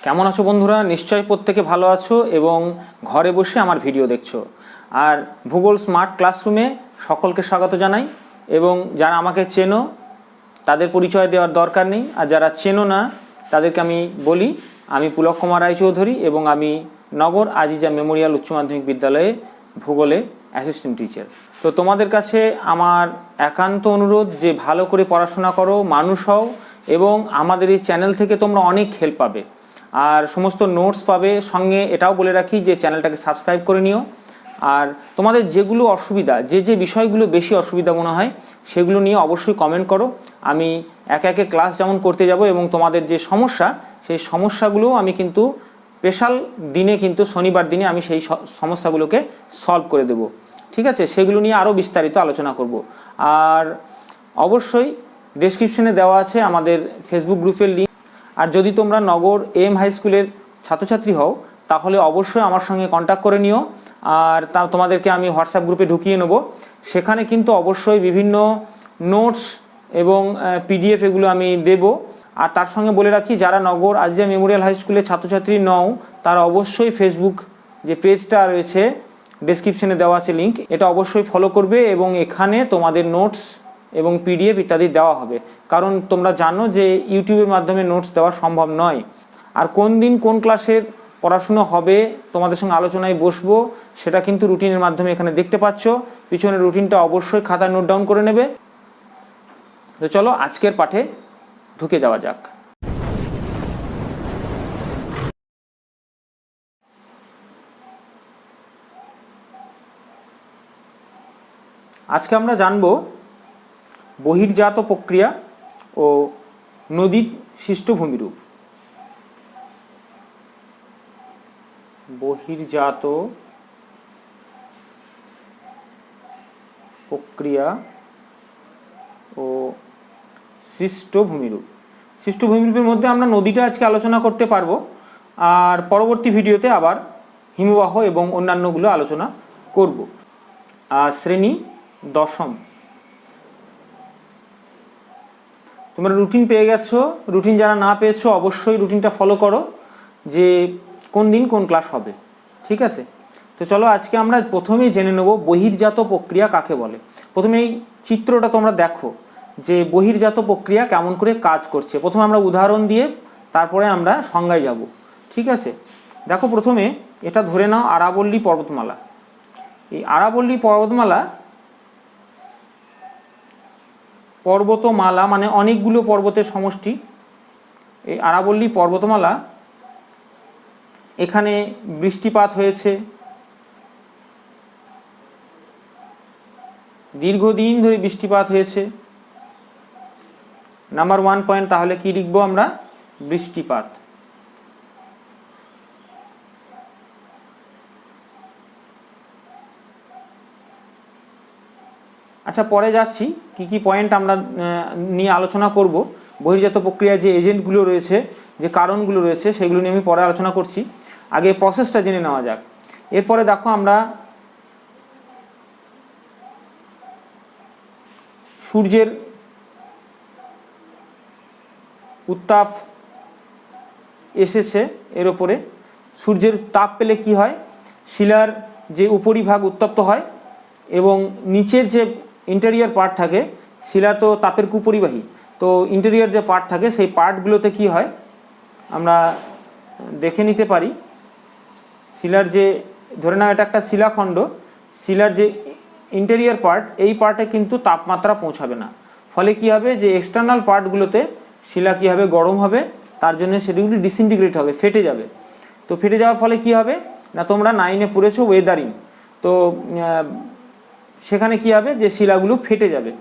কেমন আছো বন্ধুরা? নিশ্চয়ই প্রত্যেকে ভালো আছো এবং ঘরে বসে আমার ভিডিও দেখছো। আর ভূগোল স্মার্ট ক্লাসরুমে সকলকে স্বাগত জানাই। এবং যারা আমাকে চেনো তাদের পরিচয় দেওয়ার দরকার নেই, আর যারা চেনো না তাদেরকে আমি বলি, আমি পুলক কুমার রায়চৌধুরী এবং আমি নগর আজিজা মেমোরিয়াল উচ্চ মাধ্যমিক বিদ্যালয়ে ভূগোলে অ্যাসিস্ট্যান্ট টিচার। তো তোমাদের কাছে আমার একান্ত অনুরোধ যে ভালো করে পড়াশোনা করো, মানুষ হও, এবং আমাদের এই চ্যানেল থেকে তোমরা অনেক হেল্প পাবে আর সমস্ত নোটস পাবে। সঙ্গে এটাও বলে রাখি যে চ্যানেলটাকে সাবস্ক্রাইব করে নিও। আর তোমাদের যেগুলো অসুবিধা, যে বিষয়গুলো বেশি অসুবিধা মনে হয় সেগুলো নিয়ে অবশ্যই কমেন্ট করো। আমি একে একে ক্লাস যেমন করতে যাব এবং তোমাদের যে সমস্যা সেই সমস্যাগুলোও আমি কিন্তু স্পেশাল দিনে, কিন্তু শনিবার দিনে আমি সেই সমস্যাগুলোকে সলভ করে দেব। ঠিক আছে, সেগুলো নিয়ে আরও বিস্তারিত আলোচনা করব। আর অবশ্যই ডেসক্রিপশনে দেওয়া আছে আমাদের ফেসবুক গ্রুপের লিঙ্ক। আর যদি তোমরা নগর এম হাই স্কুলের ছাত্রছাত্রী হও তাহলে অবশ্যই আমার সঙ্গে কন্ট্যাক্ট করে নিও। আর তা তোমাদেরকে আমি হোয়াটসঅ্যাপ গ্রুপে ঢুকিয়ে নেব। সেখানে কিন্তু অবশ্যই বিভিন্ন নোটস এবং পিডিএফ এগুলো আমি দেব। আর তার সঙ্গে বলে রাখি, যারা নগর আজিজা মেমোরিয়াল হাই স্কুলের ছাত্রছাত্রী নও তারা অবশ্যই ফেসবুক যে পেজটা রয়েছে ডেসক্রিপশনে দেওয়া আছে লিঙ্ক, এটা অবশ্যই ফলো করবে এবং এখানে তোমাদের নোটস এবং পিডিএফ ইত্যাদি দেওয়া হবে। কারণ তোমরা জানো যে ইউটিউবের মাধ্যমে নোটস দেওয়া সম্ভব নয়। আর কোন দিন কোন ক্লাসের পড়াশুনো হবে তোমাদের সঙ্গে আলোচনায় বসবো সেটা কিন্তু রুটিনের মাধ্যমে এখানে দেখতে পাচ্ছ। পিছনের রুটিনটা অবশ্যই খাতায় নোট ডাউন করে নেবে। তো চলো আজকের পাঠে ঢুকে যাওয়া যাক। আজকে আমরা জানবো বহির্জাত প্রক্রিয়া ও নদীর সৃষ্ট ভূমিরূপ। বহির্জাত প্রক্রিয়া ও সৃষ্ট ভূমিরূপ। সৃষ্ট ভূমিরূপের মধ্যে আমরা নদীটা আজকে আলোচনা করতে পারবো, আর পরবর্তী ভিডিওতে আবার হিমবাহ এবং অন্যান্যগুলো আলোচনা করব। আর শ্রেণী দশম, তোমরা রুটিন পেয়ে গেছো। রুটিন যারা না পেয়েছো অবশ্যই রুটিনটা ফলো করো যে কোন দিন কোন ক্লাস হবে। ঠিক আছে, তো চলো আজকে আমরা প্রথমেই জেনে নেব বহির্জাত প্রক্রিয়া কাকে বলে। প্রথমে এই চিত্রটা তোমরা দেখো যে বহির্জাত প্রক্রিয়া কেমন করে কাজ করছে। প্রথমে আমরা উদাহরণ দিয়ে তারপরে আমরা সংজ্ঞায় যাব। ঠিক আছে, দেখো প্রথমে এটা ধরে নাও আরাবল্লী পর্বতমালা। এই আরাবল্লী পর্বতমালা মানে অনেকগুলো পর্বতের সমষ্টি। এই আরাবল্লী পর্বতমালা, এখানে বৃষ্টিপাত হয়েছে, দীর্ঘদিন ধরে বৃষ্টিপাত হয়েছে। নাম্বার 1 পয়েন্ট, তাহলে কি লিখবো আমরা? বৃষ্টিপাত। আচ্ছা, পরে যাচ্ছি কি কি পয়েন্ট আমরা নিয়ে আলোচনা করব। বহির্জাত প্রক্রিয়ায় যে এজেন্টগুলো রয়েছে, যে কারণগুলো রয়েছে, সেগুলো নিয়ে আমি পরে আলোচনা করছি। আগে প্রসেসটা জেনে নেওয়া যাক। এরপরে দেখো আমরা সূর্যের উত্তাপ এসেছে এর ওপরে। সূর্যের তাপ পেলে কি হয়? শিলার যে উপরিভাগ উত্তপ্ত হয় এবং নিচের যে ইন্টেরিয়র পার্ট থাকে, শিলা তো তাপের কুপরিবাহী, তো ইন্টেরিয়র যে পার্ট থাকে সেই পার্টগুলোতে কি হয় আমরা দেখে নিতে পারি। শিলার যে, ধরে নাও এটা একটা শিলাখণ্ড, শিলার যে ইন্টেরিয়র পার্ট, এই পার্টে কিন্তু তাপমাত্রা পৌঁছাবে না। ফলে কি হবে, যে এক্সটার্নাল পার্টগুলোতে শিলা কি হবে? গরম হবে, তার জন্য সেগুলি ডিসইন্টিগ্রেট হবে, ফেটে যাবে। তো ফেটে যাওয়ার ফলে কি হবে না, তোমরা 9-এ পড়েছো ওয়েদারিং, তো সেখানে কি হবে যে শিলাগুলো ফেটে যাবে।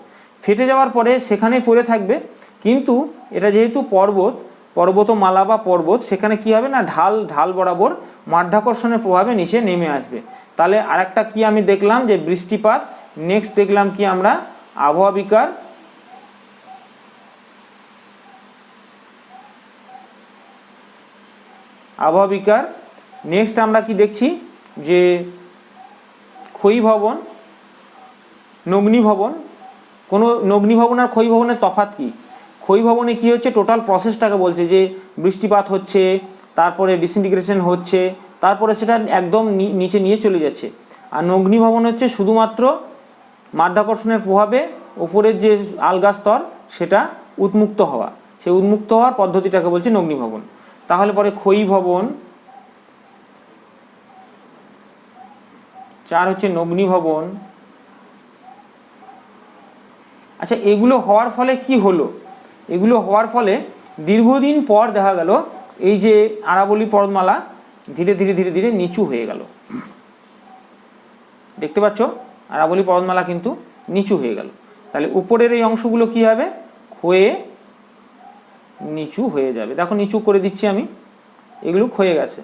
ফেটে যাওয়ার পরে সেখানে পড়ে থাকবে, কিন্তু এটা যেহেতু পর্বতমালা বা পর্বত, সেখানে কি হবে না, ঢাল বরাবর মাধ্যাকর্ষণের প্রভাবে নিচে নেমে আসবে। তাহলে আরেকটা কি আমি দেখলাম যে বৃষ্টিপাত। নেক্সট দেখলাম কি আমরা? আবহাওয়া বিকার। নেক্সট আমরা কি দেখছি যে ক্ষয়ীভবন, নগ্নীভবন। কোনো নগ্নীভবন আর ক্ষয়ীভবনের তফাৎ কি? ক্ষয়ীভবনে কি হচ্ছে, টোটাল প্রসেসটাকে বলছে যে বৃষ্টিপাত হচ্ছে, তারপরে ডিসইন্টিগ্রেশন হচ্ছে, তারপরে সেটা একদম নিচে নিয়ে চলে যাচ্ছে। আর নগ্নিভবন হচ্ছে শুধুমাত্র মাধ্যাকর্ষণের প্রভাবে উপরের যে আলগা স্তর সেটা উন্মুক্ত হওয়া, সেই উন্মুক্ত হওয়ার পদ্ধতিটাকে বলছে নগ্নিভবন। তাহলে পরে ক্ষয়ীভবন, 4 হচ্ছে নগ্নিভবন। আচ্ছা, এগুলো হওয়ার ফলে কি হলো? এগুলো হওয়ার ফলে দীর্ঘদিন পর দেখা গেল এই যে আরাবল্লী পর্বতমালা ধীরে ধীরে ধীরে ধীরে নিচু হয়ে গেল। দেখতে পাচ্ছ আরাবল্লী পর্বতমালা কিন্তু নিচু হয়ে গেল। তাহলে উপরের এই অংশগুলো কি হবে? ক্ষয়ে নিচু হয়ে যাবে। দেখো নিচু করে দিচ্ছি আমি, এগুলো ক্ষয়ে গেছে।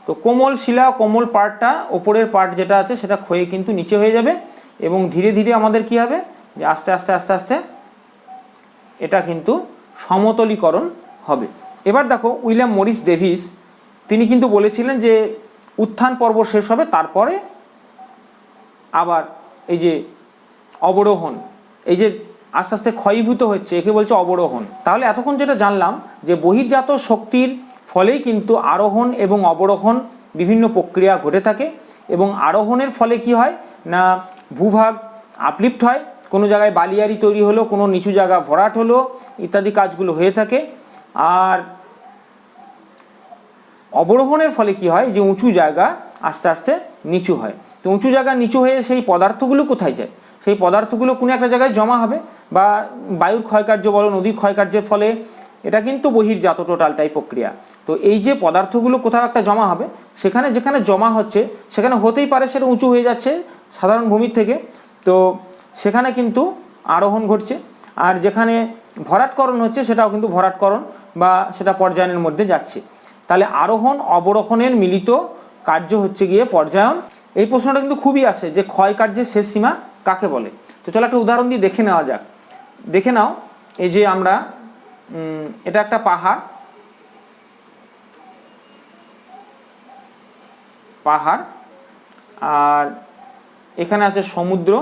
তো কোমল শিলা, কোমল পার্টটা, ওপরের পার্ট যেটা আছে সেটা ক্ষয়ে কিন্তু নিচে হয়ে যাবে এবং ধীরে ধীরে আমাদের কি হবে যে আস্তে আস্তে আস্তে আস্তে এটা কিন্তু সমতলীকরণ হবে। এবার দেখো উইলিয়াম মরিস ডেভিস তিনি কিন্তু বলেছিলেন যে উত্থান পর্ব শেষ হবে, তারপরে আবার এই যে অবরোহণ, এই যে আস্তে আস্তে ক্ষয়ীভূত হচ্ছে, একে বলছে অবরোহণ। তাহলে এতক্ষণ যেটা জানলাম যে বহির্জাত শক্তির ফলেই কিন্তু আরোহণ এবং অবরোহণ বিভিন্ন প্রক্রিয়া ঘটে থাকে এবং আরোহণের ফলে কি হয় না ভূভাগ আপলিফ্ট হয়, কোনো জায়গায় বালিয়ারি তৈরি হলো, কোনো নিচু জায়গা ভরাট হলো, ইত্যাদি কাজগুলো হয়ে থাকে। আর অবরোহণের ফলে কি হয় যে উঁচু জায়গা আস্তে আস্তে নিচু হয়। তো উঁচু জায়গা নিচু হয়ে সেই পদার্থগুলো কোথায় যায়? সেই পদার্থগুলো কোনো একটা জায়গায় জমা হবে, বা বায়ুর ক্ষয়কার্য বলো, নদীর ক্ষয়কার্যের ফলে, এটা কিন্তু বহির্জাত টোটালটাই প্রক্রিয়া। তো এই যে পদার্থগুলো কোথাও একটা জমা হবে, সেখানে যেখানে জমা হচ্ছে সেখানে হতেই পারে সেটা উঁচু হয়ে যাচ্ছে সাধারণ ভূমির থেকে, তো সেখানে কিন্তু আরোহণ ঘটছে। আর যেখানে ভরাটকরণ হচ্ছে সেটাও কিন্তু ভরাটকরণ বা সেটা পর্যায়নের মধ্যে যাচ্ছে। তাহলে আরোহণ অবরোহণের মিলিত কার্য হচ্ছে গিয়ে পর্যায়ন। এই প্রশ্নটা কিন্তু খুবই আসে যে ক্ষয় কার্যের শেষ সীমা কাকে বলে। তো চলো একটা উদাহরণ দিয়ে দেখে নেওয়া যাক। দেখে নাও, এই যে আমরা এটা একটা পাহাড়, আর এখানে আছে সমুদ্র,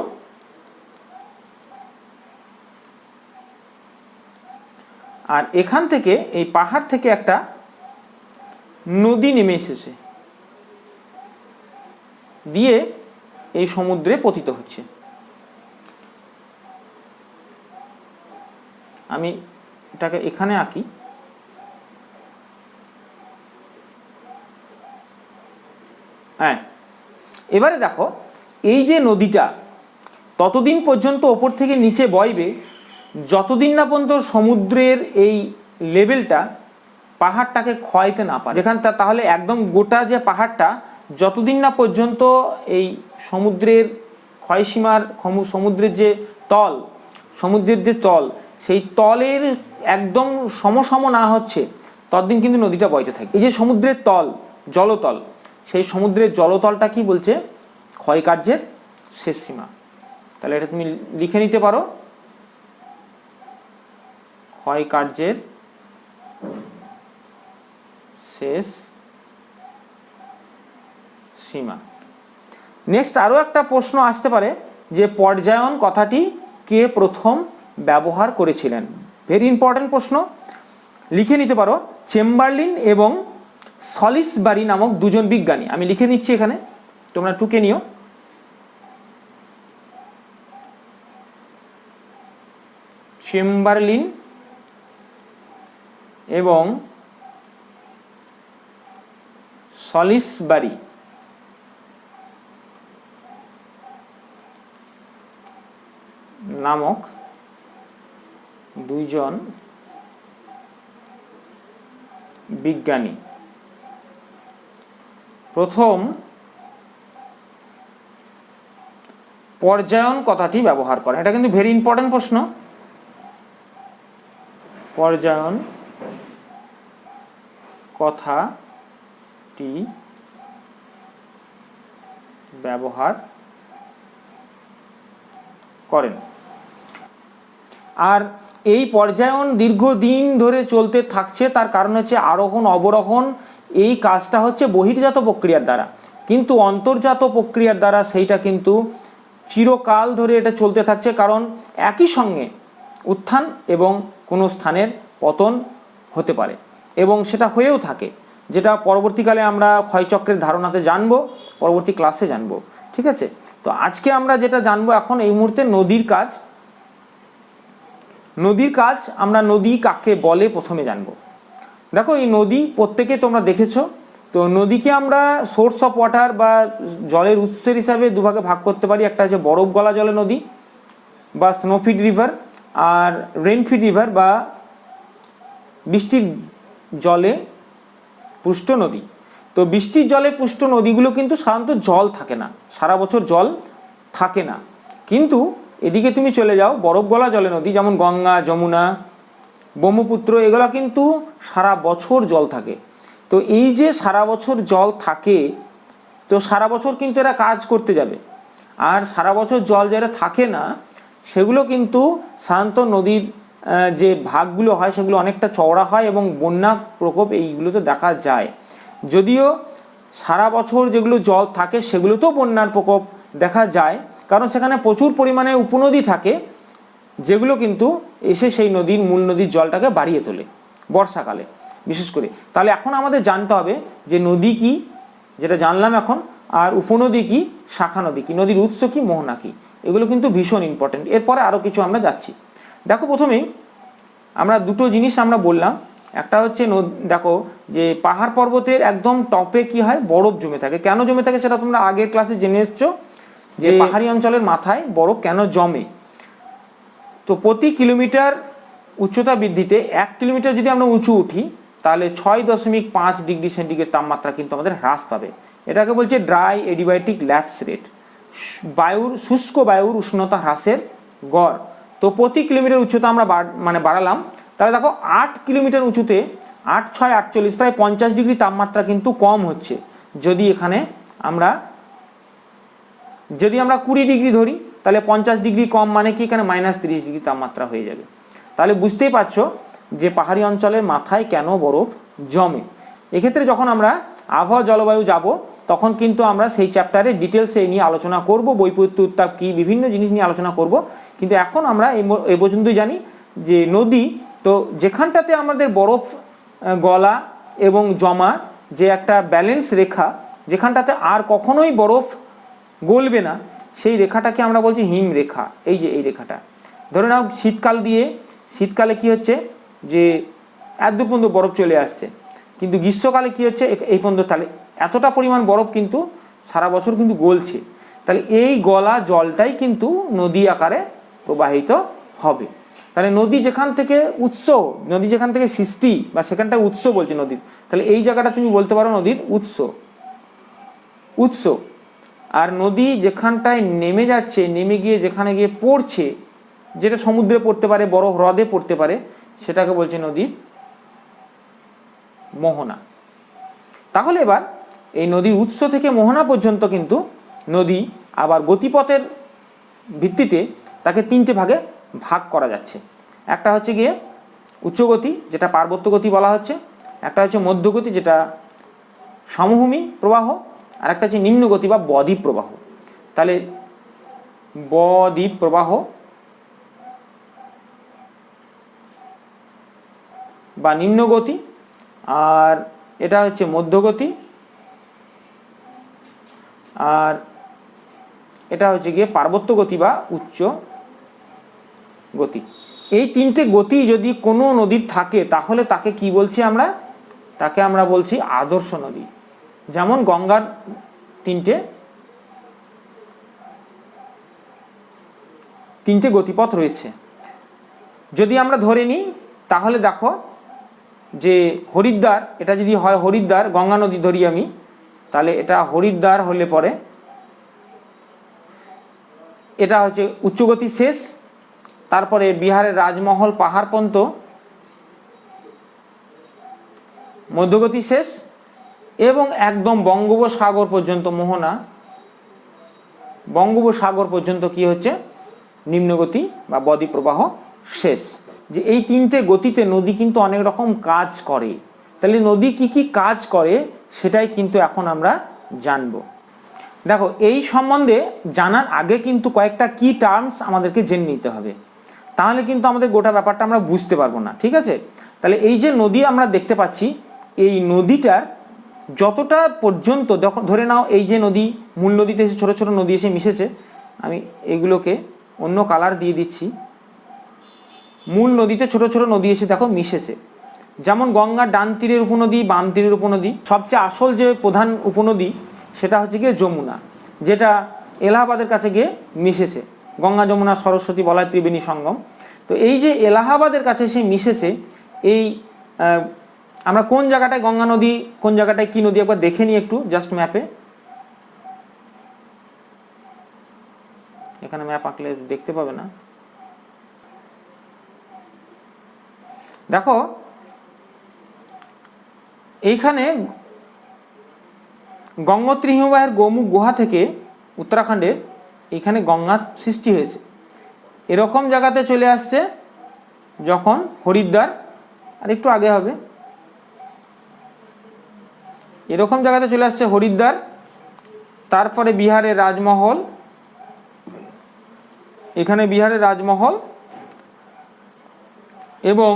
আর এখান থেকে এই পাহাড় থেকে একটা নদী নেমে এসেছে, দিয়ে এই সমুদ্রে পতিত হচ্ছে। আমি এটাকে এখানে আঁকি। হ্যাঁ, এবারে দেখো এই যে নদীটা ততদিন পর্যন্ত ওপর থেকে নিচে বইবে যতদিন না পর্যন্ত সমুদ্রের এই লেভেলটা পাহাড়টাকে ক্ষয়তে না পারে। যেখানটা তাহলে একদম গোটা যে পাহাড়টা যতদিন না পর্যন্ত এই সমুদ্রের ক্ষয়সীমার সমুদ্রের যে তল সেই তলের একদম সমসম না হচ্ছে ততদিন কিন্তু নদীটা বইতে থাকে। এই যে সমুদ্রের তল, জলতল, সেই সমুদ্রের জলতলটা কি বলছে? ক্ষয়কার্যের শেষ সীমা। তাহলে এটা তুমি লিখে নিতে পারো, ক্ষয়কার্যের শেষ সীমা। নেক্সট আরও একটা প্রশ্ন আসতে পারে যে পর্যায়ন কথাটি কে প্রথম ব্যবহার করেছিলেন? ভেরি ইম্পর্টেন্ট প্রশ্ন, লিখে নিতে পারো। চেম্বারলিন এবং সলিসবারি নামক দুজন বিজ্ঞানী, আমি লিখে নিচ্ছি এখানে, তোমরা টুকে নিও। চেম্বারলিন এবং সলিসবারি নামক দুইজন বিজ্ঞানী প্রথম পর্যায়ন কথাটি ব্যবহার করেন। এটা কিন্তু ভেরি ইম্পর্টেন্ট প্রশ্ন। পর্যায়ন কথাটি ব্যবহার করেন। আর এই পর্যায়ন দীর্ঘদিন ধরে চলতে থাকছে, তার কারণ হচ্ছে আরোহণ অবরোহণ এই কাজটা হচ্ছে বহির্জাত প্রক্রিয়ার দ্বারা, কিন্তু অন্তর্জাত প্রক্রিয়ার দ্বারা সেইটা কিন্তু চিরকাল ধরে এটা চলতে থাকছে, কারণ একই সঙ্গে উত্থান এবং কোনো স্থানের পতন হতে পারে। এবং সেটা হয়েও থাকে, যেটা পরবর্তীকালে আমরা ক্ষয়চক্রের ধারণাতে জানবো, পরবর্তী ক্লাসে জানবো। ঠিক আছে, তো আজকে আমরা যেটা জানবো এখন এই মুহূর্তে নদীর কাজ। নদীর কাজ আমরা নদী কাকে বলে প্রথমে জানবো। দেখো এই নদী প্রত্যেকে তোমরা দেখেছো, তো নদীকে আমরা সোর্স অফ ওয়াটার বা জলের উৎসের হিসাবে দুভাগে ভাগ করতে পারি। একটা হচ্ছে বরফ গলা জলে নদী বা স্নোফিড রিভার, আর রেনফিড রিভার বা বৃষ্টির জলে পুষ্ট নদী। তো বৃষ্টির জলে পুষ্ট নদীগুলো কিন্তু সাধারণত জল থাকে না, সারা বছর জল থাকে না। কিন্তু এদিকে তুমি চলে যাও বরফ গলা জলে নদী, যেমন গঙ্গা, যমুনা, ব্রহ্মপুত্র, এগুলো কিন্তু সারা বছর জল থাকে। তো এই যে সারা বছর জল থাকে, তো সারা বছর কিন্তু এরা কাজ করতে যাবে। আর সারা বছর জল যারা থাকে না সেগুলো কিন্তু সাধারণত নদীর যে ভাগগুলো হয় সেগুলো অনেকটা চওড়া হয় এবং বন্যা প্রকোপ এইগুলোতে দেখা যায়। যদিও সারা বছর যেগুলো জল থাকে সেগুলোতেও বন্যার প্রকোপ দেখা যায়, কারণ সেখানে প্রচুর পরিমাণে উপনদী থাকে যেগুলো কিন্তু এসে সেই নদীর মূল নদীর জলটাকে বাড়িয়ে তোলে বর্ষাকালে বিশেষ করে। তাহলে এখন আমাদের জানতে হবে যে নদী কি, যেটা জানলাম এখন, আর উপনদী কি, শাখা নদী কি, নদীর উৎস কি, মোহনা কি, এগুলো কিন্তু ভীষণ ইম্পর্টেন্ট। এরপরে আরও কিছু আমরা যাচ্ছি। দেখো প্রথমেই আমরা দুটো জিনিস আমরা বললাম। একটা হচ্ছে দেখো যে পাহাড় পর্বতের একদম টপে কি হয়, বরফ জমে থাকে। কেন জমে থাকে সেটা তোমরা আগের ক্লাসে জেনে এসছো, যে পাহাড়ি অঞ্চলের মাথায় বরফ কেন জমে। তো প্রতি কিলোমিটার উচ্চতা বৃদ্ধিতে 1 কিলোমিটার যদি আমরা উঁচু উঠি তাহলে 6.5 ডিগ্রি সেন্টিগ্রেড তাপমাত্রা কিন্তু আমাদের হ্রাস পাবে। এটাকে বলছে ড্রাই এডিবায়োটিক ল্যাপস রেট, শুষ্ক বায়ুর উষ্ণতা হ্রাসের গড়। তো প্রতি কিলোমিটার উচ্চতা আমরা বাড়ালাম, তাহলে দেখো 8 কিলোমিটার উঁচুতে 8 6 48 প্রায় 50 ডিগ্রি তাপমাত্রা কিন্তু কম হচ্ছে। যদি আমরা 20 ডিগ্রি ধরি তাহলে 50 ডিগ্রি কম মানে কি, এখানে -30 ডিগ্রি তাপমাত্রা হয়ে যাবে। তাহলে বুঝতেই পারছো যে পাহাড়ি অঞ্চলের মাথায় কেন বরফ জমে। এক্ষেত্রে যখন আমরা আবহাওয়া জলবায়ু যাব তখন কিন্তু আমরা সেই চ্যাপ্টারে ডিটেলসে নিয়ে আলোচনা করব, বৈপরীত্য উত্তাপ কি, বিভিন্ন জিনিস নিয়ে আলোচনা করব। কিন্তু এখন আমরা এই পর্যন্তই জানি যে নদী, তো যেখানটাতে আমাদের বরফ গলা এবং জমা যে একটা ব্যালেন্স রেখা, যেখানটাতে আর কখনোই বরফ গলবে না, সেই রেখাটাকে আমরা বলছি হিম রেখা। এই যে এই রেখাটা ধরে নাও শীতকালে কি হচ্ছে যে এত পর্যন্ত বরফ চলে আসছে, কিন্তু গ্রীষ্মকালে কি হচ্ছে এই পর্যন্ত, তাহলে এতটা পরিমাণ বরফ কিন্তু সারা বছর কিন্তু গলছে। তাহলে এই গলা জলটাই কিন্তু নদী আকারে প্রবাহিত হবে। তাহলে নদী যেখান থেকে উৎস, নদী যেখান থেকে সৃষ্টি বা সেখানটা উৎস বলছে নদীর, তাহলে এই জায়গাটা তুমি বলতে পারো নদীর উৎস। আর নদী যেখানটায় নেমে যাচ্ছে, নেমে গিয়ে যেখানে গিয়ে পড়ছে, যেটা সমুদ্রে পড়তে পারে, বড় হ্রদে পড়তে পারে, সেটাকে বলছে নদীর মোহনা। তাহলে এবার এই নদীর উৎস থেকে মোহনা পর্যন্ত কিন্তু নদী আবার গতিপথের ভিত্তিতে তাকে 3টে ভাগে ভাগ করা যাচ্ছে। একটা হচ্ছে গিয়ে উচ্চগতি, যেটা পার্বত্য গতি বলা হচ্ছে। একটা হচ্ছে মধ্যগতি, যেটা সমভূমি প্রবাহ। আর একটা হচ্ছে নিম্নগতি বা বদ্বীপ প্রবাহ। তাহলে বদ্বীপ প্রবাহ বা নিম্নগতি, আর এটা হচ্ছে মধ্যগতি, আর এটা হচ্ছে গিয়ে পার্বত্য গতি বা উচ্চ গতি। এই 3টে গতি যদি কোনো নদীর থাকে তাহলে তাকে কি বলছি আমরা, তাকে আমরা বলছি আদর্শ নদী। যেমন গঙ্গার 3টে গতিপথ রয়েছে। যদি আমরা ধরে নিই তাহলে দেখো যে হরিদ্বার, এটা যদি হয় হরিদ্বার, গঙ্গা নদী ধরি আমি, তাহলে এটা হরিদ্বার হলে পরে এটা হচ্ছে উচ্চগতি শেষ, তারপরে বিহারের রাজমহল পাহাড় পর্যন্ত মধ্যগতি শেষ, এবং একদম বঙ্গোপসাগর পর্যন্ত মোহনা, বঙ্গোপসাগর পর্যন্ত কি হচ্ছে নিম্নগতি বা বদ্বীপ প্রবাহ শেষ। যে এই 3টে গতিতে নদী কিন্তু অনেক রকম কাজ করে। তাহলে নদী কি কি কাজ করে সেটাই কিন্তু এখন আমরা জানব। দেখো এই সম্বন্ধে জানার আগে কিন্তু কয়েকটা কি টার্মস আমাদেরকে জেনে নিতে হবে, তাহলে কিন্তু আমাদের গোটা ব্যাপারটা আমরা বুঝতে পারবো না। ঠিক আছে, তাহলে এই যে নদী আমরা দেখতে পাচ্ছি, এই নদীটার যতটা পর্যন্ত ধরে নাও এই যে নদী, মূল নদীতে এসে ছোটো ছোটো নদী এসে মিশেছে, আমি এগুলোকে অন্য কালার দিয়ে দিচ্ছি। মূল নদীতে ছোট ছোট নদী এসে দেখো মিশেছে, যেমন গঙ্গার ডান তীরের উপনদী, বাম তীরের উপনদী। সবচেয়ে আসল যে প্রধান উপনদী সেটা হচ্ছে গিয়ে যমুনা, যেটা এলাহাবাদের কাছে গিয়ে মিশেছে। গঙ্গা যমুনা সরস্বতী বলা হয় ত্রিবেণী সঙ্গম। তো এই যে এলাহাবাদের কাছে এসে মিশেছে, এই আমরা কোন জায়গাটায় গঙ্গা নদী, কোন জায়গাটায় কি নদী একবার দেখে নিই একটু জাস্ট ম্যাপে। এখানে ম্যাপ আঁকলে দেখতে পাবে না। দেখো এইখানে গঙ্গোত্রী হিমবাহের গৌমুখ গুহা থেকে উত্তরাখণ্ডের এইখানে গঙ্গা সৃষ্টি হয়েছে। এরকম জায়গাতে চলে আসছে যখন হরিদ্বার, আর একটু আগে হবে, এরকম জায়গাতে চলে আসছে হরিদ্বার, তারপরে বিহারের রাজমহল, এখানে বিহারের রাজমহল, এবং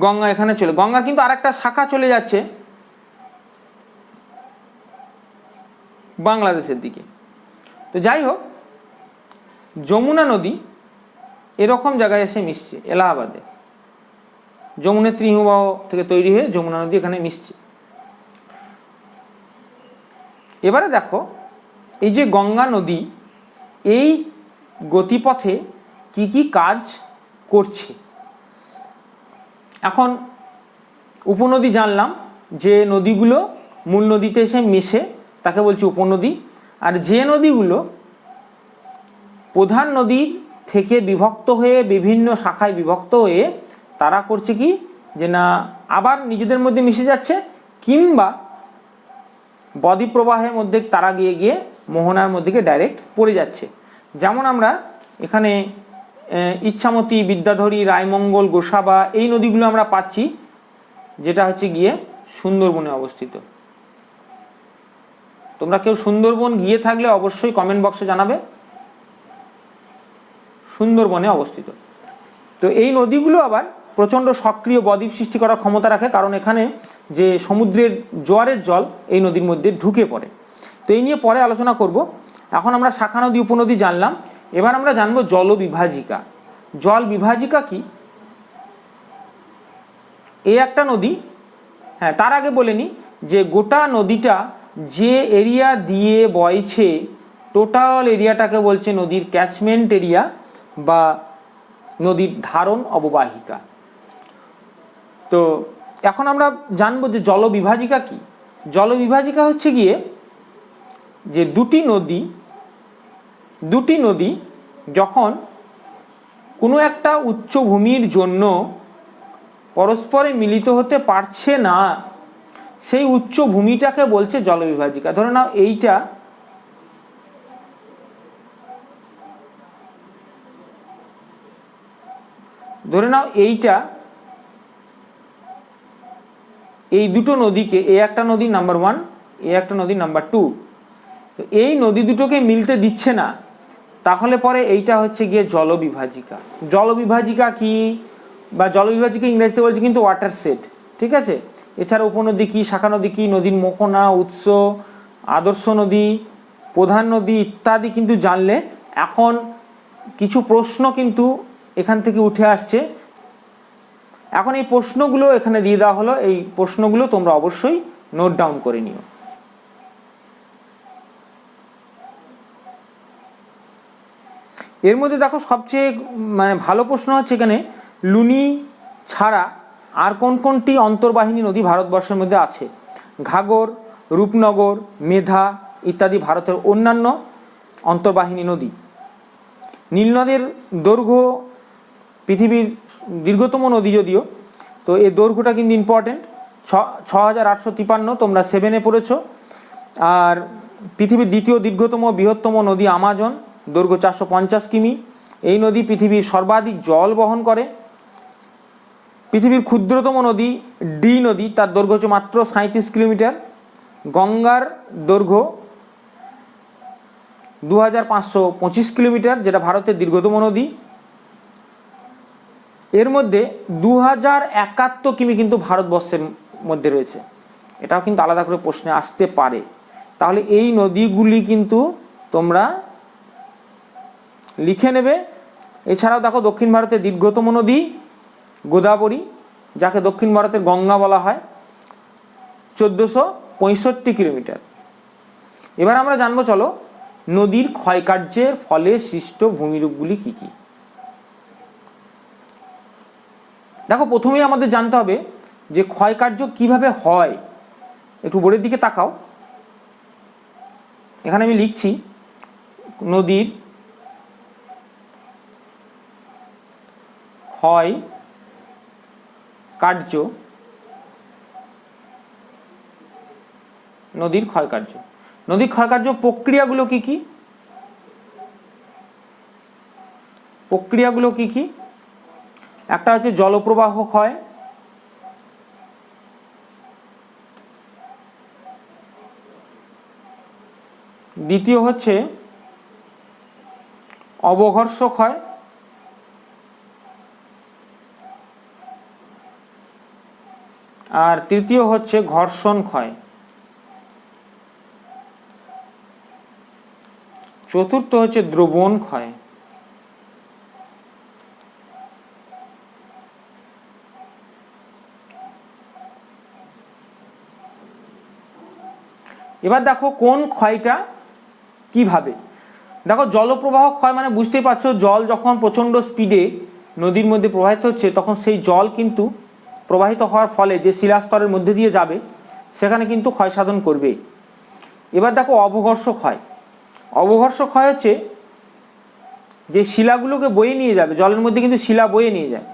গঙ্গা এখানে চলে, গঙ্গা কিন্তু আরেকটা শাখা চলে যাচ্ছে বাংলাদেশের দিকে। তো যাই হোক, যমুনা নদী এরকম জায়গায় এসে মিশছে এলাহাবাদে, যমুনেত্রী হিমবাহ থেকে তৈরি হয়ে যমুনা নদী এখানে মিশছে। এবারে দেখো এই যে গঙ্গা নদী এই গতিপথে কি কি কাজ করছে। এখন উপনদী জানলাম, যে নদীগুলো মূল নদীতে এসে মিশে তাকে বলছি উপনদী। আর যে নদীগুলো প্রধান নদী থেকে বিভক্ত হয়ে বিভিন্ন শাখায় বিভক্ত হয়ে তারা করছে কি, যে না আবার নিজেদের মধ্যে মিশে যাচ্ছে, কিংবা বদ্বীপ প্রবাহের মধ্যে তারা গিয়ে গিয়ে মোহনার মধ্যে গিয়ে ডাইরেক্ট পড়ে যাচ্ছে। যেমন আমরা এখানে ইচ্ছামতি, বিদ্যাধরী, রায়মঙ্গল, গোসাবা এই নদীগুলো আমরা পাচ্ছি, যেটা হচ্ছে গিয়ে সুন্দরবনে অবস্থিত। তোমরা কেউ সুন্দরবন গিয়ে থাকলে অবশ্যই কমেন্ট বক্সে জানাবে। সুন্দরবনে অবস্থিত। তো এই নদীগুলো আবার প্রচণ্ড সক্রিয় বদ্বীপ সৃষ্টি করার ক্ষমতা রাখে, কারণ এখানে যে সমুদ্রের জোয়ারের জল এই নদীর মধ্যে ঢুকে পড়ে। তো এই নিয়ে পরে আলোচনা করব। এখন আমরা শাখা নদী, উপনদী জানলাম, এবার আমরা জানবো জলবিভাজিকা। জল বিভাজিকা কি? এই একটা নদী, হ্যাঁ তার আগে বলে নিই যে গোটা নদীটা যে এরিয়া দিয়ে বইছে টোটাল এরিয়াটাকে বলছে নদীর ক্যাচমেন্ট এরিয়া বা নদীর ধারণ অববাহিকা। তো এখন আমরা জানবো যে জলবিভাজিকা কি। জলবিভাজিকা হচ্ছে গিয়ে যে দুটি নদী যখন কোনো একটা উচ্চভূমির জন্য পরস্পরে মিলিত হতে পারছে না, সেই উচ্চভূমিটাকে বলছে জলবিভাজিকা। ধরে নাও এইটা এই দুটো নদীকে, এ একটা নদী নাম্বার 1, এ একটা নদী নাম্বার 2, তো এই নদী দুটোকে মিলতে দিচ্ছে না, তাহলে পরে এইটা হচ্ছে গিয়ে জলবিভাজিকা। জলবিভাজিকা কি, বা জলবিভাজিকা ইংরেজিতে বলছে কিন্তু ওয়াটার সেট, ঠিক আছে। এছাড়া উপনদী কি, শাখা নদী কি, নদীর মোহনা, উৎস, আদর্শ নদী, প্রধান নদী ইত্যাদি কিন্তু জানলে এখন কিছু প্রশ্ন কিন্তু এখান থেকে উঠে আসছে। এখন এই প্রশ্নগুলো এখানে দিয়ে দেওয়া হলো, এই প্রশ্নগুলো তোমরা অবশ্যই নোট ডাউন করে নিও। এর মধ্যে দেখো সবচেয়ে ভালো প্রশ্ন হচ্ছে এখানে, লুনি ছাড়া আর কোন কোনটি অন্তর্বাহিনী নদী ভারতবর্ষের মধ্যে আছে? ঘাগর, রূপনগর, মেধা ইত্যাদি ভারতের অন্যান্য অন্তর্বাহিনী নদী। নীলনদের দৈর্ঘ্য পৃথিবীর দীর্ঘতম নদী যদিও, তো এই দৈর্ঘ্যটা কিন্তু ইম্পর্টেন্ট, 6853, তোমরা 7-এ পড়েছো। আর পৃথিবীর দ্বিতীয় দীর্ঘতম বৃহত্তম নদী আমাজন, দৈর্ঘ্য 450 কিমি। এই নদী পৃথিবীর সর্বাধিক জল বহন করে। পৃথিবীর ক্ষুদ্রতম নদী ডি নদী, তার দৈর্ঘ্য হচ্ছে মাত্র 37 কিলোমিটার। গঙ্গার দৈর্ঘ্য 2525 কিলোমিটার, যেটা ভারতের দীর্ঘতম নদী। এর মধ্যে 2071 কিমি কিন্তু ভারতবর্ষের মধ্যে রয়েছে, এটাও কিন্তু আলাদা করে প্রশ্নে আসতে পারে। তাহলে এই নদীগুলি কিন্তু তোমরা লিখে নেবে। এছাড়াও দেখো দক্ষিণ ভারতের দীর্ঘতম নদী গোদাবরী, যাকে দক্ষিণ ভারতের গঙ্গা বলা হয়, 1465 কিলোমিটার। এবার আমরা জানবো, চলো, নদীর ক্ষয়কার্যের ফলে সৃষ্ট ভূমিরূপগুলি কি কি। দেখো প্রথমেই আমাদের জানতে হবে যে ক্ষয়কার্য কিভাবে হয়। একটু বোর্ডের দিকে তাকাও, এখানে আমি লিখছি নদীর ক্ষয় কার্য, নদীর ক্ষয়কার্য। নদীর ক্ষয়কার্য প্রক্রিয়াগুলো কি কি? প্রক্রিয়াগুলো কি কি? একটা হচ্ছে জলপ্রবাহ ক্ষয়, দ্বিতীয় হচ্ছে অবঘর্ষ ক্ষয়, আর তৃতীয় হচ্ছে ঘর্ষণ ক্ষয়, চতুর্থ হচ্ছে দ্রবণ ক্ষয়। এবার দেখো কোন ক্ষয়টা কিভাবে। দেখো জলপ্রবাহ ক্ষয় মানে বুঝতেই পারছো, জল যখন প্রচণ্ড স্পিডে নদীর মধ্যে প্রবাহিত হচ্ছে তখন সেই জল কিন্তু প্রবাহিত হওয়ার ফলে যে শিলাস্তরের মধ্যে দিয়ে যাবে সেখানে কিন্তু ক্ষয় সাধন করবে। এবার দেখো অবঘর্ষ ক্ষয়। অবঘর্ষ ক্ষয় হচ্ছে যে শিলাগুলোকে বয়ে নিয়ে যাবে, জলের মধ্যে কিন্তু শিলা বয়ে নিয়ে যায়।